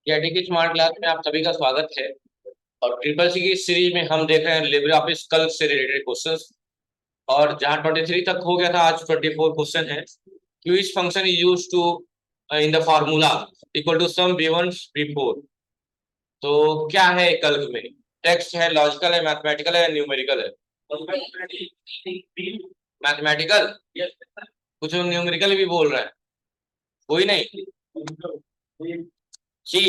JD की smart class में आप सभी का स्वागत है। और ट्रिपल सी की इस सीरीज में हम देख रहे हैं लिब्रे ऑफिस कल्क से रिलेटेड क्वेश्चंस। और जहां 23 तक हो गया था, आज 24 क्वेश्चन है। Which function is used to in the formula equal to sum b1 b4। तो क्या है कल्क में? टेक्स्ट है, लॉजिकल है, मैथमेटिकल है, न्यूमेरिकल है? मैथमेटिकल। कुछ न्यूमेरिकल भी बोल रहे हैं, कोई नहीं। सी,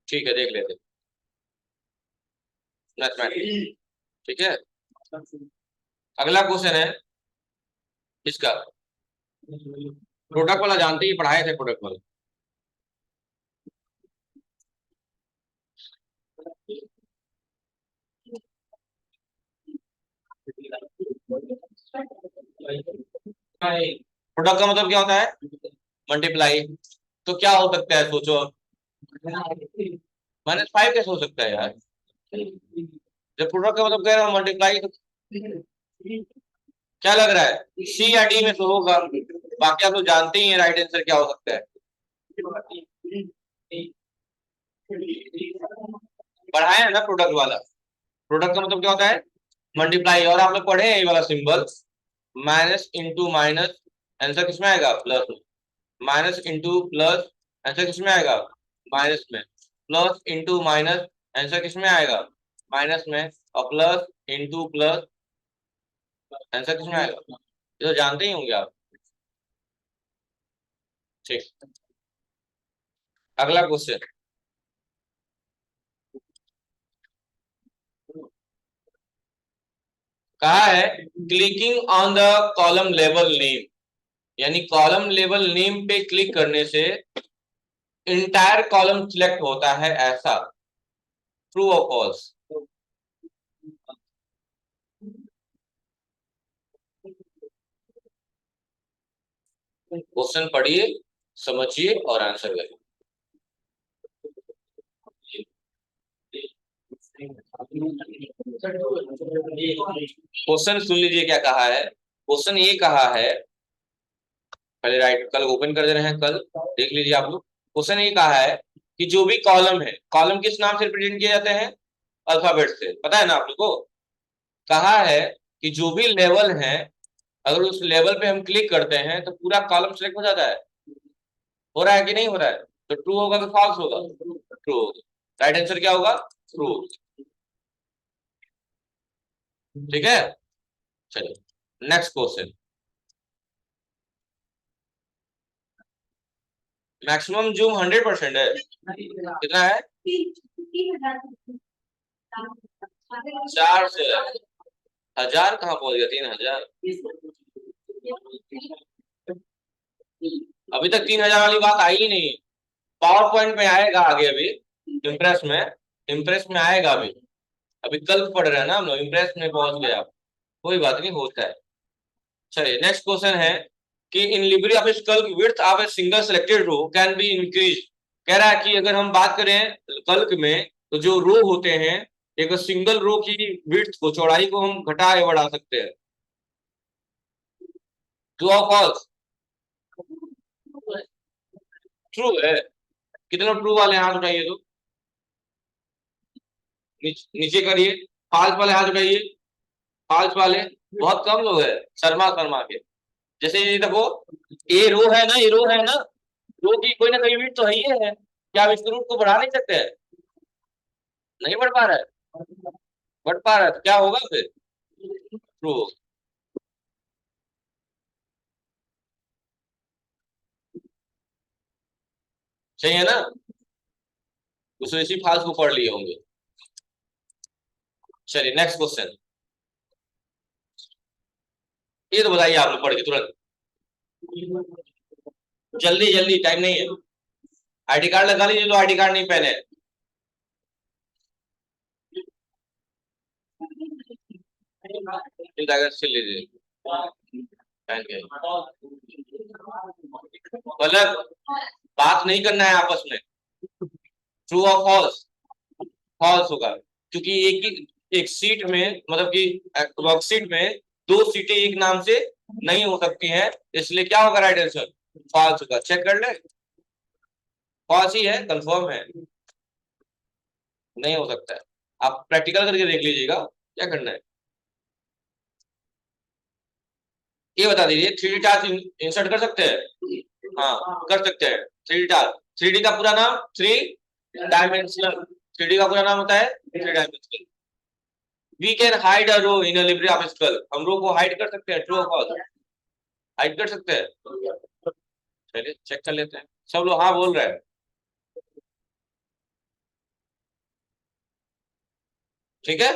ठीक है, देख लेते। मैथमेटिक्स, ठीक है। अगला क्वेश्चन है इसका, प्रोडक्ट वाला जानते ही, पढ़ाए थे प्रोडक्ट वाला। प्रोडक्ट का मतलब क्या होता है? मल्टीप्लाई। तो क्या हो सकता है, सोचो। -5 कैसे हो सकता है यार? जब प्रोडक्ट का मतलब कह रहा हूँ मल्टीप्लाई, तो क्या लग रहा है, सी या डी में से होगा। बाकी आप लोग जानते ही हैं राइट आंसर क्या हो सकता है। पढ़ाया है ना प्रोडक्ट वाला। प्रोडक्ट का मतलब क्या होता है? मल्टीप्लाई। और आप लोग पढ़े हैं ये वाला symbol, minus into minus, answer किसमें आएगा? प्लस में। माइनस इंटू प्लस, आंसर किसमें आएगा? माइनस में। प्लस इंटू माइनस, आंसर किसमें आएगा? माइनस में। और प्लस इंटू प्लस, आंसर किसमें आएगा? ये तो जानते ही होंगे आप। ठीक, अगला क्वेश्चन। कहा है clicking on the column level name, यानी कॉलम लेवल नेम पे क्लिक करने से इंटायर कॉलम सिलेक्ट होता है, ऐसा ट्रू और फॉल्स? क्वेश्चन पढ़िए, समझिए और आंसर करिए। क्वेश्चन सुन लीजिए क्या कहा है। क्वेश्चन ये कहा है, पहले राइट कल ओपन कर दे रहे हैं, कल देख लीजिए आप लोग। क्वेश्चन ये कहा है कि जो भी कॉलम है, कॉलम किस नाम से रिप्रेजेंट किए जाते हैं? अल्फाबेट से, पता है ना आप लोग को। कहा है कि जो भी लेवल है, अगर उस लेवल पे हम क्लिक करते हैं तो पूरा कॉलम सेलेक्ट हो जाता है। हो रहा है कि नहीं हो रहा है? तो ट्रू होगा तो फॉल्स होगा? ट्रू होगा। राइट आंसर क्या होगा? ट्रू। ठीक है, चलिए नेक्स्ट क्वेश्चन। मैक्सिमम जूम 100% है। कितना है? 4 से 1000 कहाँ पहुंच गया? 3000। अभी तक 3000 वाली बात आई ही नहीं। पावर पॉइंट में आएगा आगे अभी, इम्प्रेस में। इम्प्रेस में आएगा अभी। अभी कल पढ़ रहे हैं ना हम लोग, इम्प्रेस में पहुंच गए आप। कोई बात नहीं, होता है। चलिए नेक्स्ट क्वेश्चन है कि in Libre office Calc width of a single selected row can be increase. कह रहा है कि अगर हम बात करें कल्क में, तो जो रो होते हैं, एक सिंगल रो की विड्थ को, चौड़ाई को हम घटा या बढ़ा सकते हैं। ट्रू और फॉल्स? ट्रू है। कितने ट्रू वाले हाथ उठाइए तो, नीचे करिए। फॉल्स वाले हाथ उठाइए। फॉल्स वाले बहुत कम लोग हैं, शर्मा शर्मा के। जैसे ये देखो, ए रो है ना, ये रो है ना, रो की कोई ना कोई विड्थ तो है ही है। क्या आप इस रूट को बढ़ा नहीं सकते हैं? नहीं बढ़ पा रहा है? बढ़ पा रहा है तो क्या होगा फिर? ट्रू। सही है ना? उसने इसी फाल्स को पढ़ लिए होंगे। चलिए नेक्स्ट क्वेश्चन। ये तो बताइए आप लोग पढ़ के तुरंत, जल्दी जल्दी, टाइम नहीं है। आईडी कार्ड लगा लीजिए जो आईडी कार्ड नहीं पहने। से लीजिए पहन के। मतलब बात नहीं करना है आपस में। ट्रू और फॉल्स? फॉल्स होगा, क्योंकि एक ही एक सीट में, मतलब कि वर्कशीट में दो सीटें एक नाम से नहीं हो सकती हैं, इसलिए क्या होगा राइट आंसर? फॉल्स होगा। चेक कर ले। फॉल्स ही है, कंफर्म है, नहीं हो सकता है। आप प्रैक्टिकल करके देख लीजिएगा क्या करना है। ये बता दीजिए, 3D टास्क इंसर्ट कर सकते हैं? हाँ कर सकते हैं। 3D टास्क, 3D का पूरा नाम थ्री डायमेंशनल, 3D का पूरा नाम होता है three dimensional. We can hide a row in a Libre Office Calc, हम रो को हाइड कर सकते हैं, ट्रू और फॉल्स? हाइड कर सकते हैं। चलिए चेक कर लेते हैं। सब लोग हाँ बोल रहे हैं, ठीक है।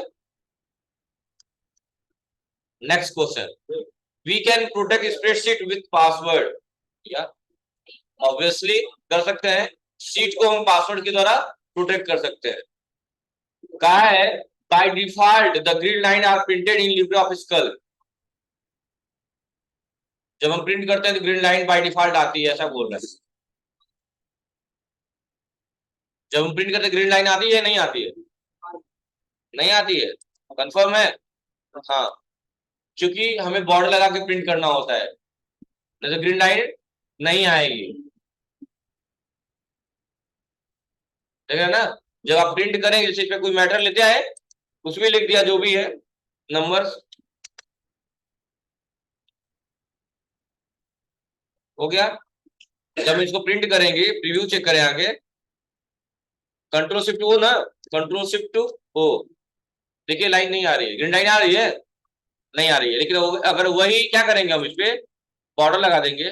Next question, we can protect spreadsheet with password, या ऑब्वियसली कर सकते हैं, शीट को हम पासवर्ड के द्वारा प्रोटेक्ट कर सकते हैं। कहा है by default the grid line are printed in Libre Office Calc, जब हम प्रिंट करते हैं तो ग्रिड लाइन बाय डिफॉल्ट आती है, ऐसा बोल रहे हैं। जब हम प्रिंट करते हैं ग्रिड लाइन आती है नहीं आती है? नहीं आती है, कंफर्म है? हाँ, क्योंकि हमें बॉर्डर लगा के प्रिंट करना होता है, नहीं तो ग्रिड लाइन नहीं आएगी, ठीक है ना। जब आप प्रिंट करेंगे, जैसे इसमें कोई मैटर लेते आए, उसमें लिख दिया जो भी है नंबर्स, हो गया। जब इसको प्रिंट करेंगे, प्रीव्यू चेक करें आगे, कंट्रोल शिफ्ट ओ ना, कंट्रोल शिफ्ट ओ, देखिए लाइन नहीं आ रही है, ग्रीन लाइन आ रही है, नहीं आ रही है, लेकिन अगर वही क्या करेंगे, हम इस पे बॉर्डर लगा देंगे,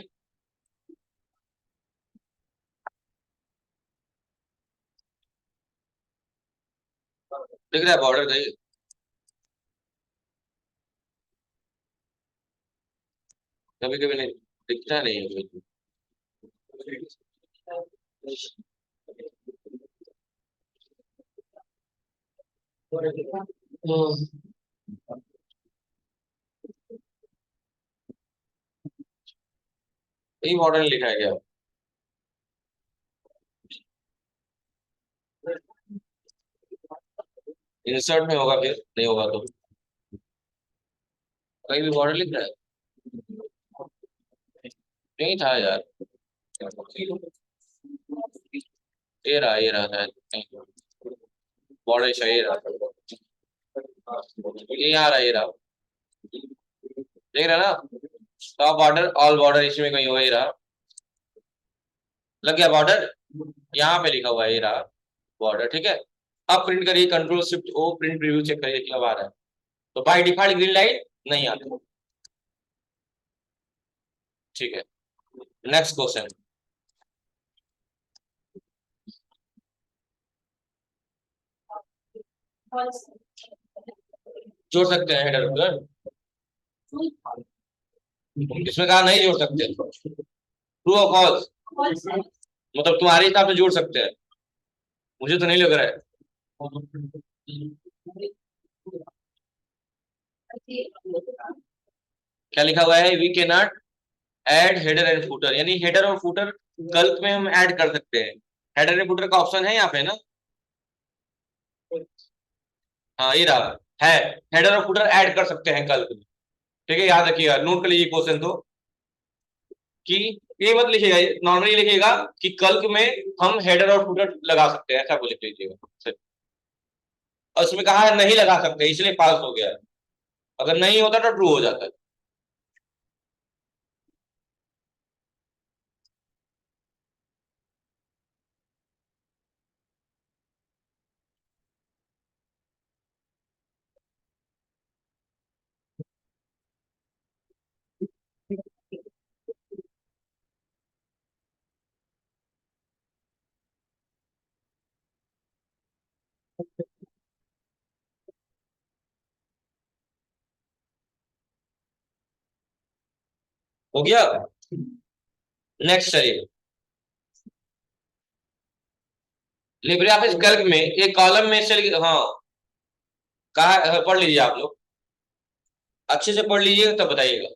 दिख रहा है बॉर्डर, देखिए कभी कभी नहीं दिखता, नहीं है कभी। यही बॉर्डर लिखा है क्या? इंसर्ट में होगा, फिर नहीं होगा तो कहीं भी बॉर्डर लिख रहा है, नहीं था यार, ये रहा शायद, बॉर्डर सही रहा, ये यहाँ रहा, ये रहा, देख रहा ना, टॉप बॉर्डर ऑल बॉर्डर इसमें कहीं हो ही रहा, लग गया बॉर्डर, यहाँ पे लिखा हुआ है ये रहा बॉर्डर, ठीक है। अब प्रिंट करिए, कंट्रोल शिफ्ट ओ, प्रिंट प्रीव्यू चेक करिए कब आ रहा है, तो बाय डिफॉल्ट ग्रीन लाइट नहीं आती, ठीक है। नेक्स्ट क्वेश्चन, जोड़ सकते हैं हेडर उधर, इसमें कहा नहीं जोड़ सकते, ट्रू और फॉल्स, मतलब तुम्हारे हिसाब से जोड़ सकते हैं, मुझे तो नहीं लग रहा है। क्या लिखा हुआ है, वी के not add header and footer, यानी हेडर और फुटर कल्क में हम ऐड कर सकते हैं, हेडर एंड फुटर का ऑप्शन है यहाँ पे ना, हाँ ये रहा है, हेडर और फुटर ऐड कर सकते हैं कल्क में, ठीक है, याद रखिएगा, नोट कर लीजिए क्वेश्चन तो, कि ये मत लिखिएगा, नॉर्मली लिखिएगा कि कल्क में हम हेडर और फुटर लगा सकते हैं, ऐसा को लिख लीजिएगा, और उसमें कहा है नहीं लगा सकते, इसलिए पास हो गया, अगर नहीं होता तो ट्रू हो जाता है। हो गया। नेक्स्ट चलिए, लिब्रे ऑफिस कैल्क में एक कॉलम में से, हाँ कहा, पढ़ लीजिए आप लोग, अच्छे से पढ़ लीजिएगा तब बताइएगा।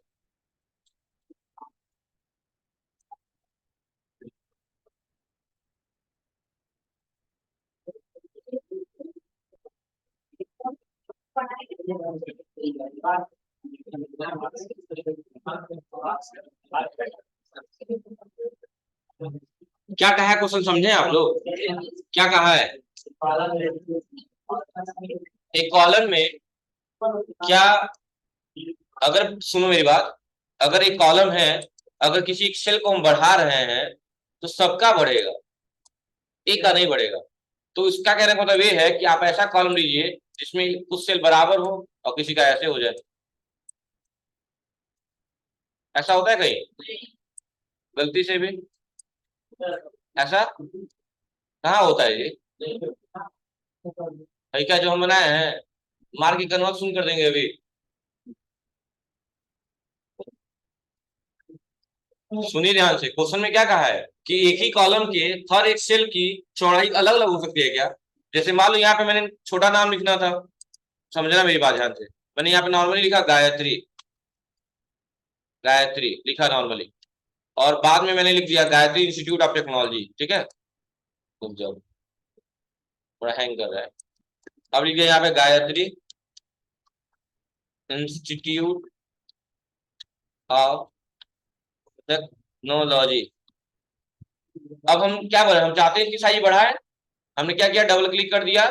क्या कहा है क्वेश्चन समझे आप लोग? क्या कहा है? एक कॉलम में क्या, अगर सुनो मेरी बात, अगर एक कॉलम है, अगर किसी एक सेल को हम बढ़ा रहे हैं तो सबका बढ़ेगा, एक का नहीं बढ़ेगा। तो इसका कहने का मतलब ये है कि आप ऐसा कॉलम लीजिए जिसमें कुछ सेल बराबर हो और किसी का ऐसे हो जाए। ऐसा होता है कहीं गलती से भी? ऐसा कहाँ होता है ये? भाई क्या जो हम बनाए हैं मार के कन्वर्सन कर देंगे अभी। सुनिए ध्यान से, क्वेश्चन में क्या कहा है कि एक ही कॉलम के हर एक सेल की चौड़ाई अलग अलग हो सकती है क्या? जैसे मान लो यहाँ पे मैंने छोटा नाम लिखना था, समझना मेरी बात ध्यान से, मैंने यहाँ पे नॉर्मली लिखा गायत्री, गायत्री लिखा नॉर्मली, और बाद में मैंने लिख दिया गायत्री इंस्टीट्यूट ऑफ टेक्नोलॉजी, ठीक है? रुक जाओ, थोड़ा हैंग कर रहा है। अब लिख दिया यहाँ पे गायत्री इंस्टीट्यूट ऑफ टेक्नोलॉजी। अब हम क्या बोले, हम चाहते हैं इसकी साइज बढ़ाए, हमने क्या किया, डबल क्लिक कर दिया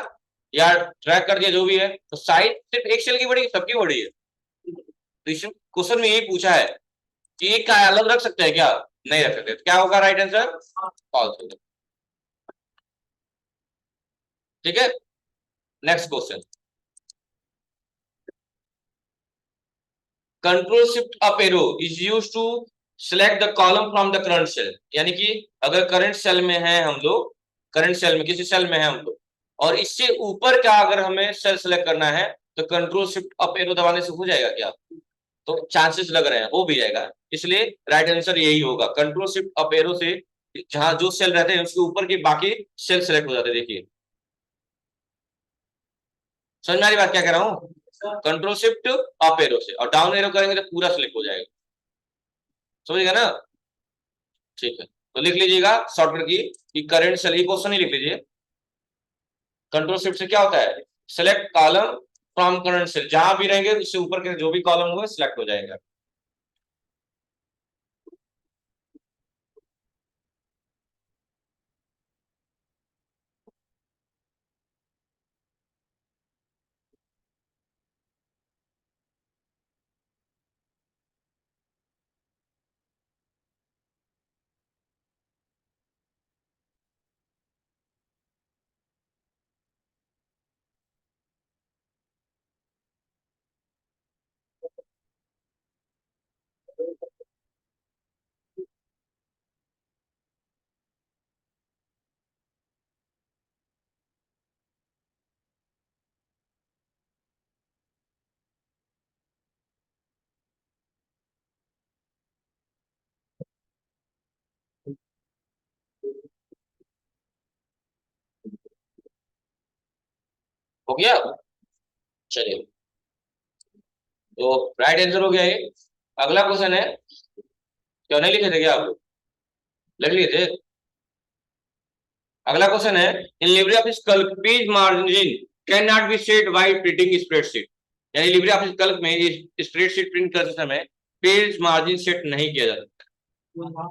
या ड्रैग कर दिया, जो भी है, तो साइज सिर्फ एक सेल की बढ़ी, सबकी बढ़ी है। तो इस क्वेश्चन में यही पूछा है कि एक का अलग रख सकते हैं क्या? नहीं रख सकते, तो क्या होगा राइट आंसर? फॉल्स होगा। ठीक है, next question. Control shift up arrow is used to select the column from the current cell, यानी कि अगर करंट सेल में है हम लोग, करंट सेल में किसी सेल में है हम लोग, और इससे ऊपर का अगर हमें सेल सेलेक्ट करना है तो कंट्रोल शिफ्ट अप एरो दबाने से हो जाएगा क्या? तो चांसेस लग रहे हैं हो भी जाएगा, इसलिए राइट आंसर यही होगा, कंट्रोल शिफ्ट अप एरो से जहां जो सेल रहते हैं उसके ऊपर के बाकी सेल सेलेक्ट हो जाते हैं। देखिए समझ में आ रही बात क्या कह रहा हूँ? कंट्रोल शिफ्ट अप एरो से, और डाउन एरो करेंगे तो पूरा सिलेक्ट हो जाएगा, समझेगा ना? ठीक है, तो लिख लीजिएगा शॉर्टकट की कि करंट सेल, क्वेश्चन ही लिख लीजिए। कंट्रोल शिफ्ट से क्या होता है, select column from current cell, जहां भी रहेंगे उससे ऊपर के जो भी कॉलम होगा सिलेक्ट हो जाएगा। हो गया? चलिए, तो राइट आंसर हो गया ये। अगला क्वेश्चन है, क्यों नहीं लिखे थे क्या आप लोग? लिख लिए थे? अगला क्वेश्चन है, इन Libre office Calc page margin can not be set while printing spreadsheet, यानी लिब्रे ऑफिस कैल्क में स्प्रेडशीट प्रिंट करते समय पेज मार्जिन सेट नहीं किया जा सकता।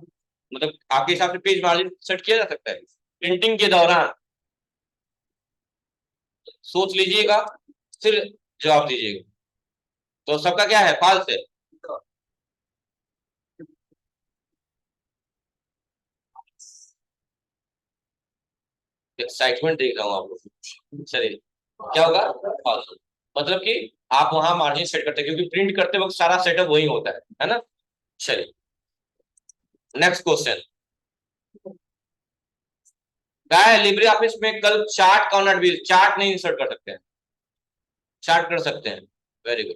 मतलब आपके हिसाब से पेज मार्जिन सेट किया जा सकता है प्रिंटिंग के दौरान? सोच लीजिएगा, फिर जवाब दीजिएगा। तो सबका क्या है, फॉल्स है। एक्साइटमेंट देख रहा हूँ आप लोग, चलिए क्या होगा, फॉल्स। मतलब कि आप वहां मार्जिन सेट करते हैं क्योंकि प्रिंट करते वक्त सारा सेटअप वही होता है ना? चलिए, नेक्स्ट क्वेश्चन। क्या है, लिब्रे ऑफिस में कल चार्ट कॉर्नर भी, चार्ट नहीं इंसर्ट कर सकते हैं, चार्ट कर सकते हैं, वेरी गुड।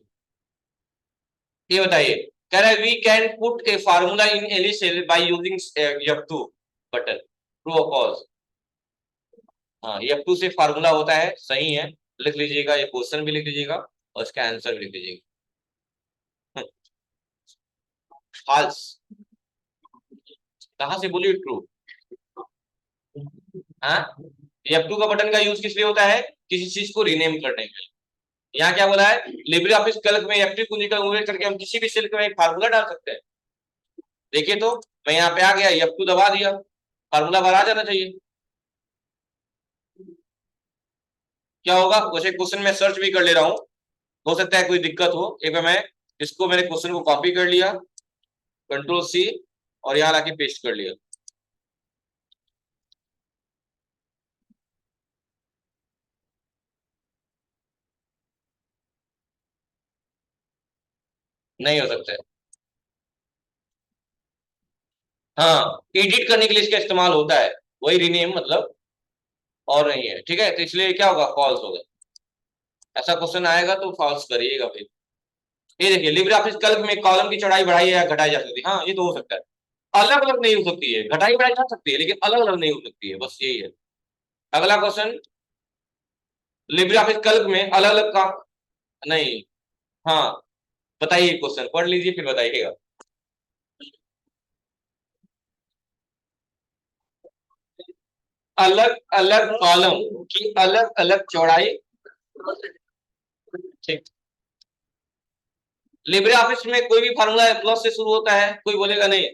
ये बताइए, कह रहा है we can put a formula in any cell by using F2 button, true और फॉल्स? हाँ, F2 से फार्मूला होता है, सही है, लिख लीजिएगा, ये क्वेश्चन भी लिख लीजिएगा और इसका आंसर भी लिख लीजिएगा। फॉल्स, कहां से बोलिए ट्रू? हाँ, F2 का बटन का यूज किस लिए होता है, किसी चीज को रीनेम करने के लिए। यहाँ क्या बोला है, लिब्रे ऑफिस कैल्क में F2 कुंजी का उपयोग करके हम किसी भी सेल में एक फार्मूला डाल सकते हैं। देखिए तो मैं यहाँ पे आ गया, F2 दबा दिया, फार्मूला बाहर आ जाना चाहिए। क्या होगा, वैसे क्वेश्चन में सर्च भी कर ले रहा हूँ, हो सकता है कोई दिक्कत हो। एक बार मैं इसको, मैंने क्वेश्चन को कॉपी कर लिया, कंट्रोल सी, और यहाँ लाके पेस्ट कर लिया। नहीं हो सकता है। हाँ, एडिट करने के लिए इसका इस्तेमाल होता है, वही रीनेम मतलब, और नहीं है। ठीक है, तो इसलिए क्या होगा, फॉल्स होगा। ऐसा क्वेश्चन आएगा तो फॉल्स करिएगा फिर। ये देखिए, लिब्रे ऑफिस कैल्क में कॉलम की चौड़ाई बढ़ाई या घटाई जा सकती है, हाँ ये तो हो सकता है। अलग अलग नहीं हो सकती है, घटाई बढ़ाई जा सकती है लेकिन अलग अलग नहीं हो सकती है, बस यही है। अगला क्वेश्चन, लिब्रे ऑफिस कैल्क में अलग अलग का नहीं। हाँ, बताइए, क्वेश्चन पढ़ लीजिए फिर बताइएगा। अलग अलग कॉलम की अलग अलग चौड़ाई। ठीक। लिब्रे ऑफिस में कोई भी फार्मूला प्लस से शुरू होता है, कोई बोलेगा नहीं।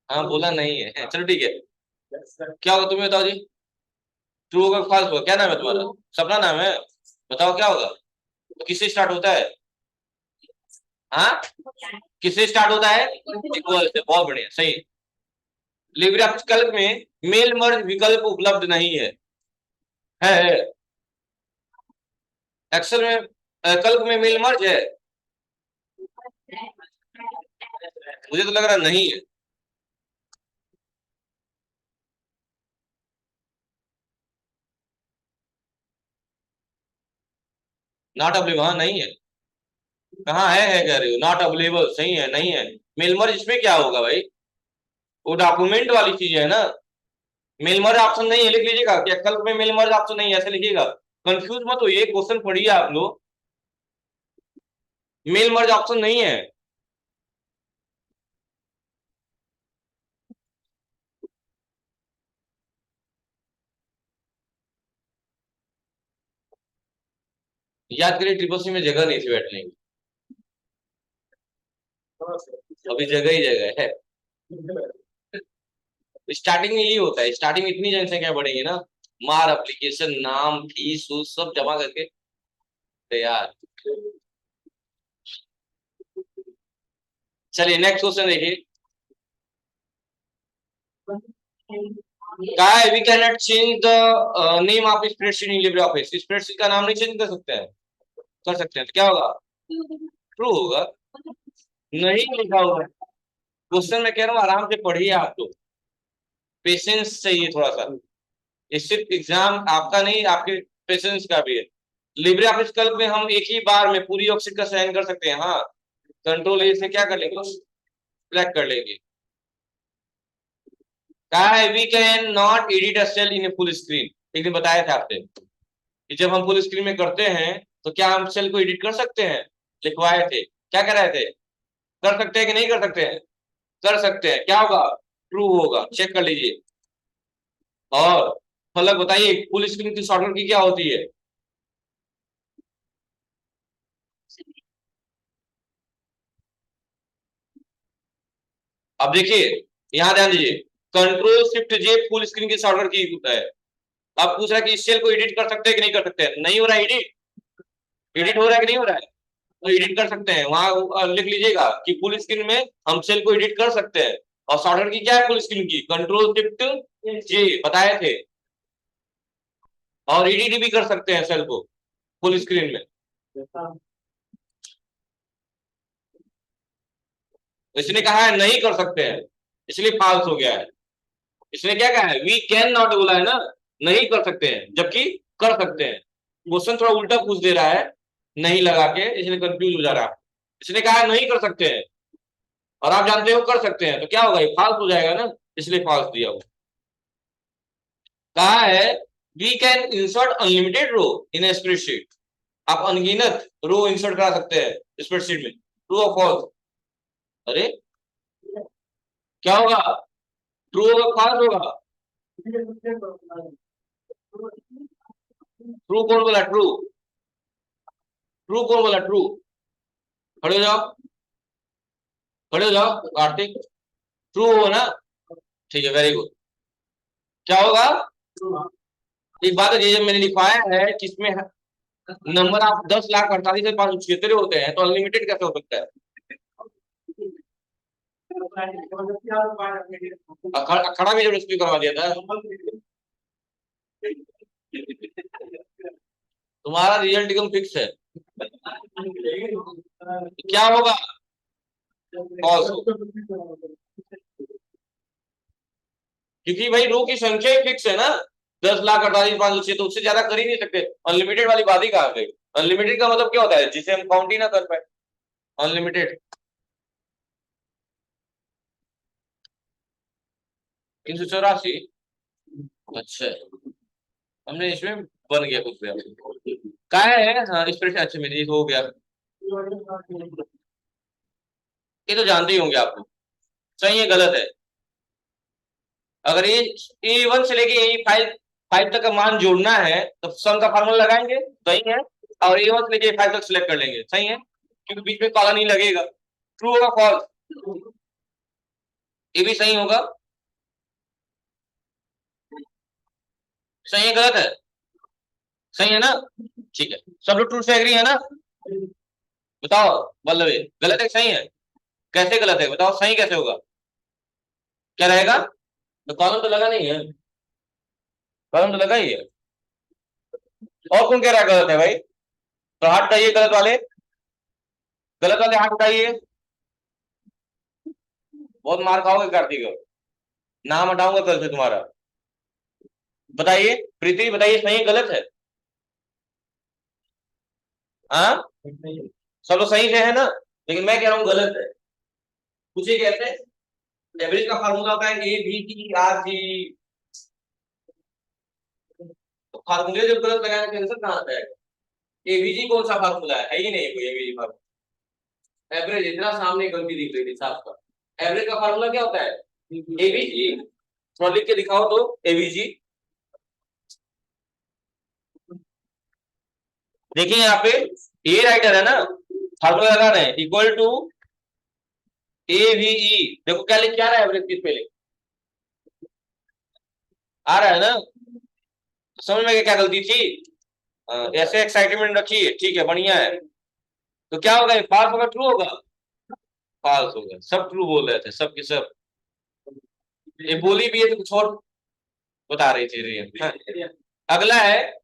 हाँ, बोला नहीं है, चलो ठीक है। क्या होगा तुम्हें बताओ जी। ट्रू होगा, फॉल्स होगा, क्या नाम है तुम्हारा? सपना नाम है, बताओ क्या होगा। तो किससे स्टार्ट होता है? हाँ, किससे स्टार्ट होता है? इक्वल से, बहुत बढ़िया, सही। लिब्रे ऑफिस कैल्क में मेल मर्ज विकल्प उपलब्ध नहीं है। है। एक्सेल में कैल्क में मेल मर्ज है? मुझे तो लग रहा नहीं है। नॉट अवेलेबल, हाँ नहीं है। कहाँ है कह रही हो, नॉट अवेलेबल सही है, नहीं है। मेल मर्ज इसमें क्या होगा भाई, वो डॉक्यूमेंट वाली चीज है ना। मेल मर्ज ऑप्शन नहीं है, लिख लीजिएगा कि कैल्क में मेल मर्ज ऑप्शन नहीं है, ऐसे लिखिएगा। कंफ्यूज मत होइए, क्वेश्चन पढ़िए आप लोग। मेल मर्ज ऑप्शन नहीं है। याद करिए, ट्रिपल सी में जगह नहीं थी बैठने की, अभी जगह ही जगह है। स्टार्टिंग में यही होता है, स्टार्टिंग में इतनी जनसंख्या बढ़ेगी ना, मार एप्लीकेशन नाम फीस उस सब जमा करके तैयार। चलिए नेक्स्ट क्वेश्चन देखिए। क्या है, we can not change the name of spreadsheet in Libre Office, spreadsheet का नाम नहीं चेंज कर सकते हैं? कर सकते हैं, तो क्या होगा, ट्रू होगा। नहीं लिखा हुआ है क्वेश्चन में, कह रहा हूँ आराम से पढ़िए आप लोग, पेशेंस चाहिए थोड़ा सा। ये सिर्फ एग्जाम आपका नहीं, आपके पेशेंस का भी है। लिब्रे ऑफिस कैल्क में हम एक ही बार में पूरी ऑक्सीड का चयन कर सकते हैं, हाँ। कंट्रोल ए से क्या कर लेंगे, सिलेक्ट कर लेंगे। कहा है, we can not edit a cell in a full screen. एक दिन बताया था आपसे कि जब हम फुल स्क्रीन में करते हैं तो क्या हम सेल को एडिट कर सकते हैं, लिखवाए थे, क्या कर रहे थे, कर सकते हैं कि नहीं कर सकते हैं? कर सकते हैं, क्या होगा, ट्रू होगा, चेक कर लीजिए। और फलक बताइए, फुल स्क्रीन की शॉर्टकट की क्या होती है? अब देखिए, यहां ध्यान दीजिए, कंट्रोल शिफ्ट जे फुल स्क्रीन की शॉर्टकट की होता है। अब पूछ रहा है कि इस सेल को एडिट कर सकते हैं कि नहीं कर सकते हैं, नहीं हो रहा है एडिट, एडिट हो रहा है कि नहीं हो रहा है? तो एडिट कर सकते हैं, वहां लिख लीजिएगा कि फुल स्क्रीन में हम सेल को एडिट कर सकते हैं। और शॉर्टकट की क्या है फुल स्क्रीन की, कंट्रोल शिफ्ट जे, बताए थे। और एडिट भी कर सकते हैं सेल को फुल स्क्रीन में। इसने कहा है नहीं कर सकते हैं, इसलिए फॉल्स हो गया है। इसने क्या कहा है, वी कैन नॉट बोला है ना, नहीं कर सकते हैं, जबकि कर सकते हैं। क्वेश्चन थोड़ा उल्टा पूछ दे रहा है, नहीं लगा के, इसलिए कंफ्यूज हो जा रहा है। इसने कहा है नहीं कर सकते हैं, और आप जानते हो कर सकते हैं, तो क्या होगा, ये फॉल्स हो जाएगा ना, इसलिए फॉल्स दिया हुआ। कहा है, we can insert unlimited row in a spreadsheet. आप अनगिनत रो इंसर्ट करा सकते हैं स्प्रेडशीट में, ट्रू और फॉल्स? अरे, क्या होगा, ट्रू होगा फॉल्स होगा? ट्रू कौन बोला, ट्रू? ट्रू कौन बोला, ट्रू? खड़े हो जाओ, खड़े हो जाओ कार्तिक। ट्रू हो ना? ठीक है, वेरी गुड। क्या होगा? एक बात है, ये जब मैंने लिखवाया है कि इसमें नंबर आप 10,48,576 होते हैं, तो अनलिमिटेड कैसे हो सकता है? अखड़ा भी जब करवा दिया था। तुम्हारा रिजल्ट एकदम फिक्स है। क्या होगा? फॉल्स। क्योंकि भाई रो की संख्या ही फिक्स है ना, 10,48,506, तो उससे ज्यादा कर ही नहीं सकते। अनलिमिटेड वाली बात ही कहाँ गई? अनलिमिटेड का मतलब क्या होता है? जिसे हम काउंट ही ना कर पाए, अनलिमिटेड। 384। अच्छा, हमने इसमें बन गया कुछ भी। क्या है? हाँ, इस पर अच्छा मेरी हो गया। ये तो जानते ही होंगे आप लोग। सही है गलत है? अगर ए 1 से लेके ए 5 फाइव तक का मान जोड़ना है तो सम का फार्मूला लगाएंगे, सही है। और ए 1 से लेके ए 5 तक सिलेक्ट कर लेंगे, सही है, क्योंकि बीच में काला नहीं लगेगा। ट्रू होगा फॉल्स? ये भी सही होगा। सही है गलत है? सही है ना? ठीक है, सब लोग ट्रू से एग्री है ना? बताओ वल्लभ, गलत है कि सही है? कैसे गलत है बताओ, सही कैसे होगा? क्या रहेगा? तो कॉलम तो लगा नहीं है। कॉलम तो लगा ही है। और कौन कह रहा है गलत है भाई? तो हाथ उठाइए गलत वाले। गलत वाले हाथ उठाइए। बहुत मार खाओगे कार्तिक, नाम हटाऊंगा कल से तुम्हारा। बताइए प्रीति, बताइए सही है गलत है? हाँ, सब लोग सही से है ना? लेकिन मैं कह रहा हूँ गलत है। पूछिए कैसे? एवरेज का फार्मूला होता है ABTRG। तो फार्मूले जब गलत लगाने का आंसर कहाँ आता है? एबीजी कौन सा फार्मूला है ही नहीं कोई एबीजी फार्मूला। एवरेज इतना सामने गलती दिख रही थी साफ का। एवरेज का फार्मूला क्या होता है? एबीजी। थोड़ा लिख के दिखाओ तो। एबीजी देखिए यहाँ पे, ए राइटर है ना, फार्मूला लगा रहे हैं इक्वल टू AVE। देखो क्या लिख, क्या रहा है एवरेज किस पे लिख आ रहा है ना? समझ में क्या गलती थी? ऐसे एक्साइटमेंट रखिए, ठीक है, बढ़िया है। तो क्या होगा, फॉल्स होगा ट्रू होगा? फॉल्स होगा, सब ट्रू बोल रहे थे, सब के सब। ये बोली भी है तो कुछ और बता रही थी रियल। हाँ। अगला है,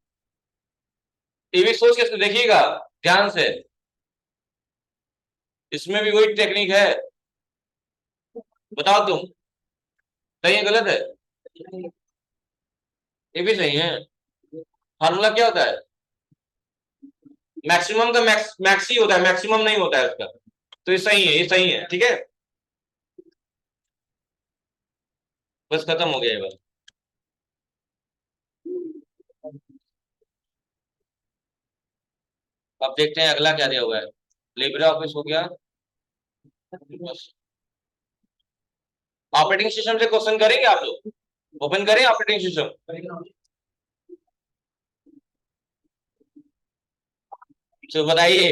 ये भी सोच के देखिएगा ध्यान से। इसमें भी वही टेक्निक है। बताओ तुम, सही है गलत है? ये भी सही है। फार्मूला क्या होता है? मैक्सिमम का मैक्स ही होता है, मैक्सिमम नहीं होता है उसका। तो ये सही है, ये सही है, ठीक है। बस खत्म हो गया ये बात। अब देखते हैं अगला क्या दिया हुआ है। लिब्रे ऑफिस हो गया। ऑपरेटिंग सिस्टम से क्वेश्चन करेंगे आप लोग? ओपन करें ऑपरेटिंग सिस्टम? तो बताइए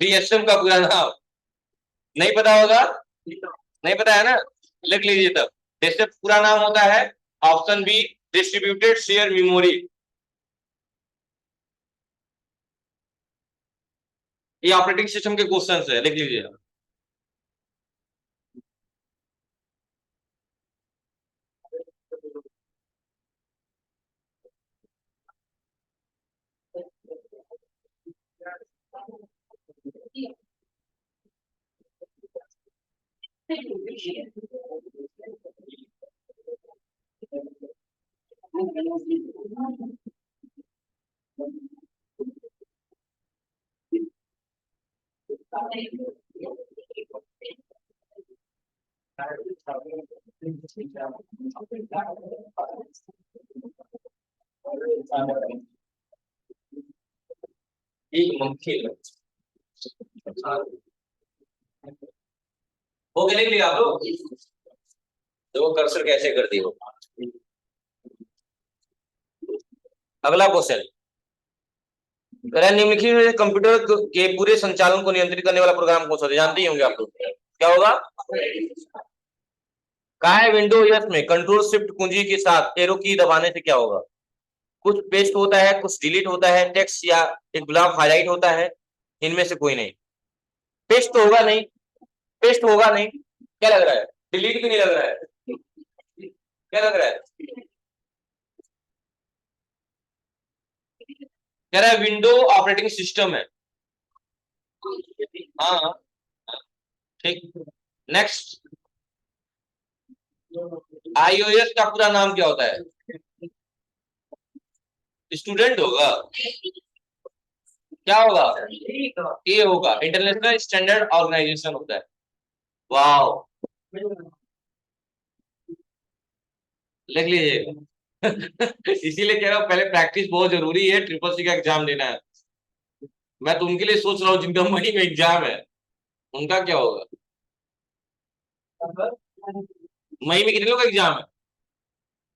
DSM का पूरा नाम नहीं पता होगा? नहीं पता है ना? लिख लीजिए तब। DSM पूरा नाम होता है, option B, distributed share memory. ये ऑपरेटिंग सिस्टम के क्वेश्चन है, लिख लीजिए। एक मंकी हो गया, लिख लिया आप लोग? देखो कर्सर कैसे कर दी हो। अगला क्वेश्चन, निम्नलिखित में से कंप्यूटर के पूरे संचालन को नियंत्रित करने वाला प्रोग्राम कौन सा है? जानते ही होंगे आप लोग, क्या होगा? कहा है विंडोज में कंट्रोल शिफ्ट कुंजी के साथ एरो की दबाने से क्या होगा? कुछ पेस्ट होता है, कुछ डिलीट होता है, टेक्स्ट या एक ब्लॉक हाईलाइट होता है, इनमें से कोई नहीं। पेस्ट तो होगा नहीं, पेस्ट होगा नहीं, क्या लग रहा है? डिलीट भी नहीं लग रहा है, क्या लग रहा है? कह रहा है विंडो ऑपरेटिंग सिस्टम है। हाँ ठीक। नेक्स्ट, आईओएस का पूरा नाम क्या होता है? स्टूडेंट होगा, क्या होगा? ये होगा इंटरनेशनल स्टैंडर्ड ऑर्गेनाइजेशन होता है। वाह, लिख लीजिए। इसीलिए कह रहा हूँ पहले प्रैक्टिस बहुत जरूरी है, ट्रिपल सी का एग्जाम देना है। मैं तो उनके लिए सोच रहा हूँ जिनका मई में एग्जाम है, उनका क्या होगा? मई में कितने लोग का एग्जाम है?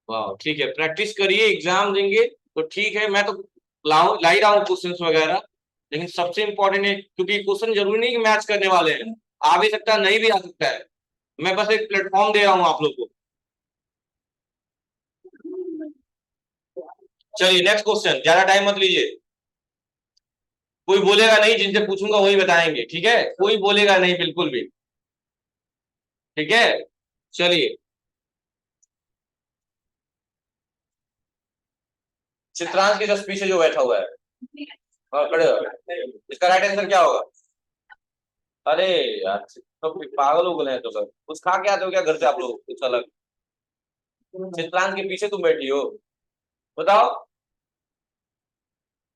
वाह ठीक है, प्रैक्टिस करिए, एग्जाम देंगे तो ठीक है। मैं तो ला ही रहा हूँ क्वेश्चन वगैरह, लेकिन सबसे इंपॉर्टेंट है, क्योंकि क्वेश्चन जरूरी नहीं कि मैच करने वाले हैं, आ भी सकता है, नहीं भी आ सकता है। मैं बस एक प्लेटफॉर्म दे रहा हूँ आप लोग को। चलिए नेक्स्ट क्वेश्चन, ज्यादा टाइम मत लीजिए। कोई बोलेगा नहीं, जिनसे पूछूंगा वही बताएंगे, ठीक है? कोई बोलेगा नहीं बिल्कुल भी, ठीक है? चलिए, चित्रांश के जस्ट पीछे जो बैठा हुआ है, हाँ खड़े हो, इसका राइट आंसर क्या होगा? अरे यार, तो पागल हो गए हैं तो सब, कुछ खा के आते हो क्या घर से आप लोग कुछ अलग? चित्रांश के पीछे तुम बैठी हो, बताओ।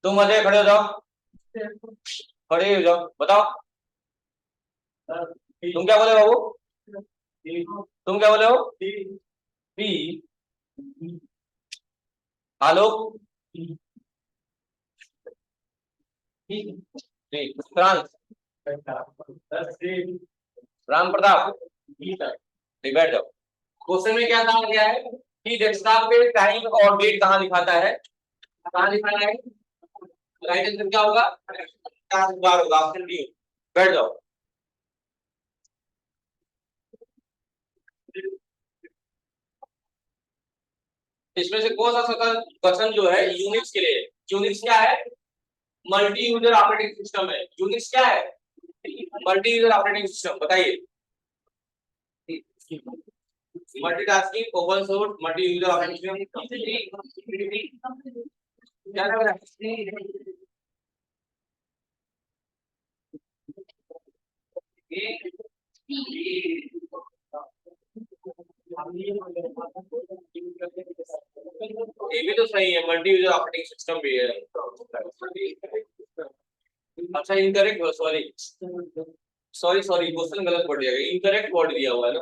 तुम अजय खड़े हो जाओ, खड़े हो जाओ, बताओ। तुम क्या बोले बाबू? तुम क्या बोले हो? पी। आलोक, चित्रांश, राम प्रताप, ठीक, बैठ जाओ। क्वेश्चन में क्या कहा गया है कि डेस्कटॉप पे टाइम और डेट कहाँ दिखाता है? कहाँ दिखाना है? राइट आंसर क्या होगा? 4 बार होगा, ऑप्शन डी। बैठ जाओ। इसमें से कौन सा क्वेश्चन जो है यूनिक्स के लिए? यूनिक्स क्या है? मल्टी यूजर ऑपरेटिंग सिस्टम है। यूनिक्स क्या है? मल्टी यूजर ऑपरेटिंग सिस्टम, बताइए। Multitasking, open source, multi user operating system, क्या लग रहा है? ये भी तो सही है, मल्टी यूजर ऑपरेटिंग सिस्टम भी है। अच्छा incorrect, sorry sorry sorry, question गलत पड़ जाएगा, इनकरेक्ट वर्ड दिया हुआ है ना,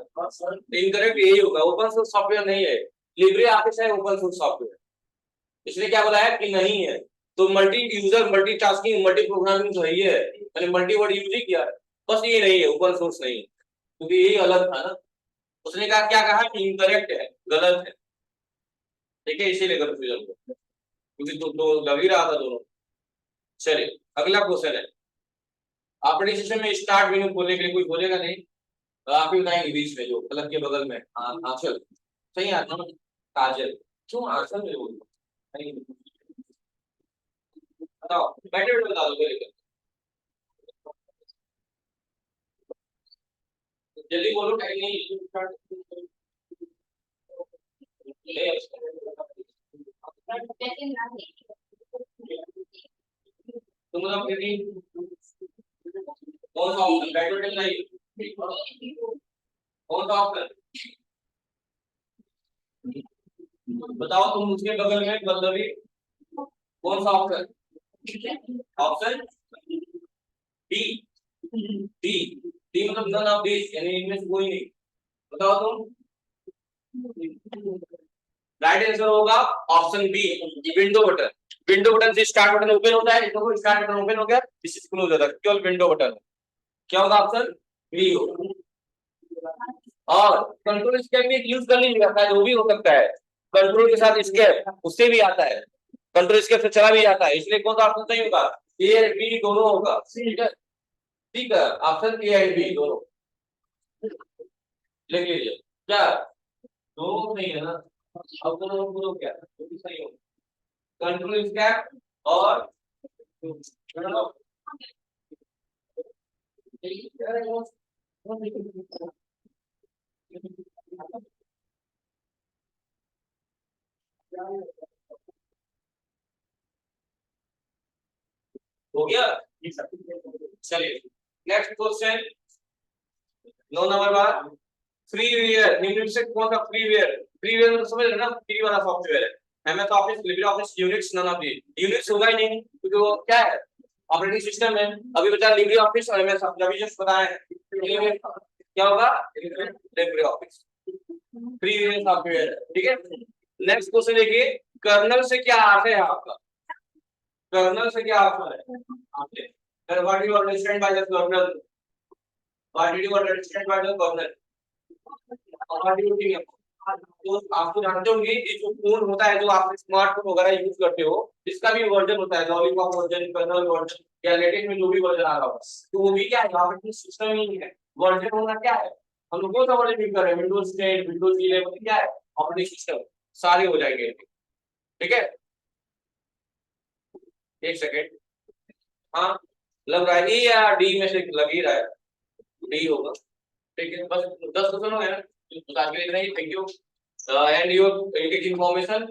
इनकरेक्ट यही होगा, ओपन सोर्स सॉफ्टवेयर नहीं है। लिब्रे ऑफिस है ओपन सोर्स सॉफ्टवेयर, इसलिए क्या बोला है कि नहीं है। तो multi user, multitasking, multi programming तो यही है, मैंने मल्टी वर्ड यूज ही किया है। बस ये नहीं है, ओपन सोर्स नहीं, क्योंकि यही अलग था ना। उसने कहा, क्या कहा कि इनकरेक्ट है, गलत है, ठीक है, इसीलिए कंफ्यूजन हो, क्योंकि तो लग ही रहा था दोनों। चलिए अगला क्वेश्चन है, ऑपरेटिंग सिस्टम में स्टार्ट मेन्यू खोलने के लिए कोई बोलेगा नहीं, तो आप ही बताएंगे बीच में जो पलक के बगल में, हाँ आंचल, सही आता ना, काजल, क्यों आंचल में बोल, बताओ, बैठे बैठे बता दो मेरे को। जल्दी बोलो, टाइम नहीं। तुम बताओ कितनी, कौन सा ऑप्शन बैठे बैठे बताइए, कौन सा ऑप्शन बताओ, तुम उसके बगल में बंदवी, कौन सा option? Option D, D, D मतलब नन ऑफ दिस, यानी इनमें से कोई नहीं, बताओ तुम। राइट आंसर होगा option B, window button. Window button से स्टार्ट बटन ओपन होता है, देखो स्टार्ट बटन ओपन हो गया, दिस इज क्लोज होता है, केवल विंडो बटन। क्या होगा? ऑप्शन बी होगा। और कंट्रोल स्केप भी यूज कर लीजिएगा, शायद वो भी हो सकता है, कंट्रोल के साथ स्केप उससे भी आता है, कंट्रोल स्केप से चला भी जाता है, इसलिए कौन सा ऑप्शन सही होगा? ए और बी दोनों होगा, ठीक है, ठीक है, ऑप्शन ए और बी दोनों लिख लीजिए। क्या दो नहीं है ना, अब तो क्या तो भी सही हो, कंट्रोल स्टैक और हो गया। चलिए नेक्स्ट क्वेश्चन 9 नंबर फ्रीवेयर निम्नलिखित से कौन सा फ्रीवेयर, फ्रीवेयर मतलब समझ रहे ना, फ्री वाला सॉफ्टवेयर है, MS Office, Libre Office, Unix, none of the, Unix होगा ही नहीं क्योंकि वो क्या है ऑपरेटिंग सिस्टम है। अभी बचा लिब्रे ऑफिस और एमएस, अभी जस्ट बताए हैं क्या होगा, लिब्रे ऑफिस फ्रीवेयर सॉफ्टवेयर, ठीक है। नेक्स्ट क्वेश्चन देखिए, कर्नल से क्या अर्थ है आपका, कर्नल से क्या अर्थ है आपने, what do you understand by the kernel, what do you understand by the kernel, तो आपको जानते होंगे ये जो फोन होता है, जो आप स्मार्टफोन वगैरह यूज करते हो, इसका भी वर्जन होता है, लॉलीपॉप वर्जन, कर्नल वर्जन या लेटेस्ट में जो भी वर्जन आ रहा हो, तो वो भी क्या है ऑपरेटिंग सिस्टम ही है। वर्जन होना क्या है, हम लोग कौन सा वर्जन यूज कर रहे हैं, विंडोज 10, विंडोज 11, क्या है ऑपरेटिंग सिस्टम, सारे हो जाएंगे, ठीक है। एक सेकेंड, हाँ लग रहा है ए या डी में से लग ही रहा है, डी होगा, ठीक है। बस 10 क्वेश्चन हो गए ना, तो आज के लिए इतना ही, thank you and your information,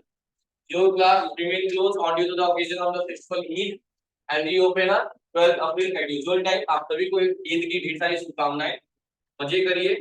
your class remain closed on due to the occasion of the festival Eid and reopen on 12 April at usual time। आप सभी को ईद की ढेर सारी शुभकामनाएं, मजे करिए।